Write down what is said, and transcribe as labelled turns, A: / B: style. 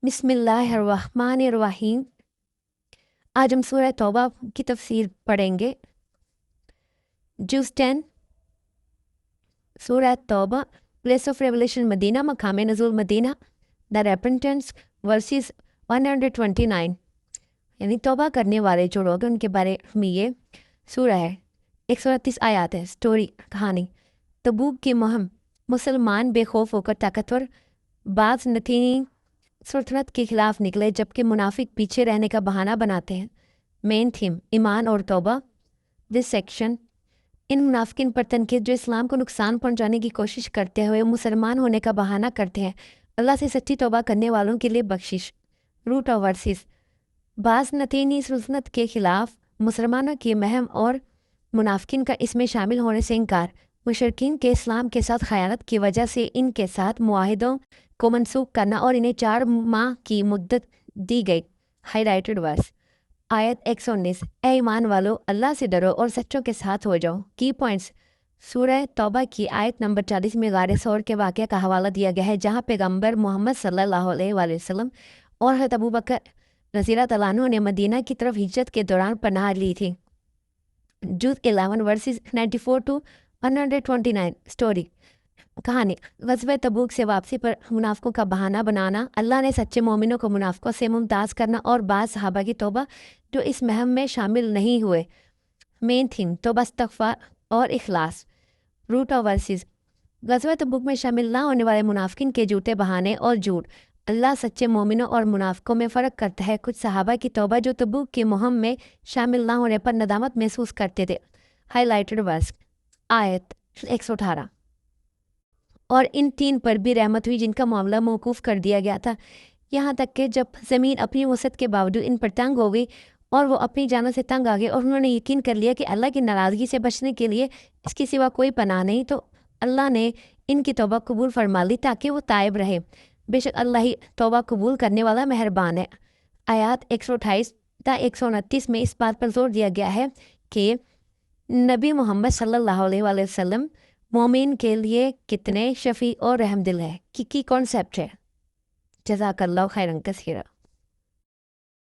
A: بسم اللہ الرحمن الرحیم۔ آج ہم سورہ توبہ کی تفسیر پڑھیں گے۔ جز 10 سورہ توبہ، پلیس آف ریولیشن مدینہ، مقام نزول مدینہ، دا ریپنٹنس، ورسز 129، یعنی توبہ کرنے والے جو لوگ ہیں ان کے بارے میں یہ سورہ ہے۔ 138 آیات ہے۔ سٹوری، کہانی۔ تبوک کی مہم، مسلمان بے خوف ہو کر طاقتور بعض نتینی سلطنت کے خلاف نکلے جبکہ منافق پیچھے رہنے کا بہانہ بناتے ہیں۔ مین تھیم، ایمان اور توبہ۔ دس سیکشن ان منافقین پر تنقید جو اسلام کو نقصان پہنچانے کی کوشش کرتے ہوئے مسلمان ہونے کا بہانہ کرتے ہیں۔ اللہ سے سچی توبہ کرنے والوں کے لیے بخشش۔ روٹ آف ورسز، بعض نتینی سلطنت کے خلاف مسلمانوں کی مہم اور منافقین کا اس میں شامل ہونے سے انکار۔ مشرکین کے اسلام کے ساتھ خیانت کی وجہ سے ان کے ساتھ معاہدوں کو منسوخ کرنا اور انہیں 4 ماہ کی مدت دی گئی۔ ہائی لائٹڈ ورس، آیت 119، اے ایمان والو، اللہ سے ڈرو اور سچوں کے ساتھ ہو جاؤ۔ کی پوائنٹس، سورہ توبہ کی آیت نمبر 40 میں غار ثور کے واقعہ کا حوالہ دیا گیا ہے جہاں پیغمبر محمد صلی اللہ علیہ وآلہ وسلم اور حضرت ابوبکر رضی اللہ تعالیٰ عنہ نے مدینہ کی طرف ہجرت کے دوران پناہ لی تھی۔ جز 11 ورسز 94 to 129، سٹوری، کہانی۔ غزوہ تبوک سے واپسی پر منافقوں کا بہانہ بنانا، اللہ نے سچے مومنوں کو منافقوں سے ممتاز کرنا اور بعض صحابہ کی توبہ جو اس مہم میں شامل نہیں ہوئے۔ مین تھیم، توبہ، استغفار اور اخلاص۔ روٹ آف ورسز، غزوہ تبوک میں شامل نہ ہونے والے منافقین کے جھوٹے بہانے اور جھوٹ۔ اللہ سچے مومنوں اور منافقوں میں فرق کرتا ہے۔ کچھ صحابہ کی توبہ جو تبوک کی مہم میں شامل نہ ہونے پر ندامت محسوس کرتے تھے۔ ہائی لائٹڈ ورس، آیت 118، اور ان 3 پر بھی رحمت ہوئی جن کا معاملہ موقوف کر دیا گیا تھا، یہاں تک کہ جب زمین اپنی وسعت کے باوجود ان پر تنگ ہو گئی اور وہ اپنی جانوں سے تنگ آ گئے اور انہوں نے یقین کر لیا کہ اللہ کی ناراضگی سے بچنے کے لیے اس کے سوا کوئی پناہ نہیں، تو اللہ نے ان کی توبہ قبول فرما لی تاکہ وہ تائب رہے۔ بے شک اللہ ہی توبہ قبول کرنے والا مہربان ہے۔ آیات 128 تا 129 میں اس بات پر زور دیا گیا ہے کہ نبی محمد صلی اللہ علیہ وآلہ وسلم مومن کے لیے کتنے شفیع اور رحم دل ہے۔ کی کانسیپٹ ہے۔ جزاک اللہ خیرا کثیرا۔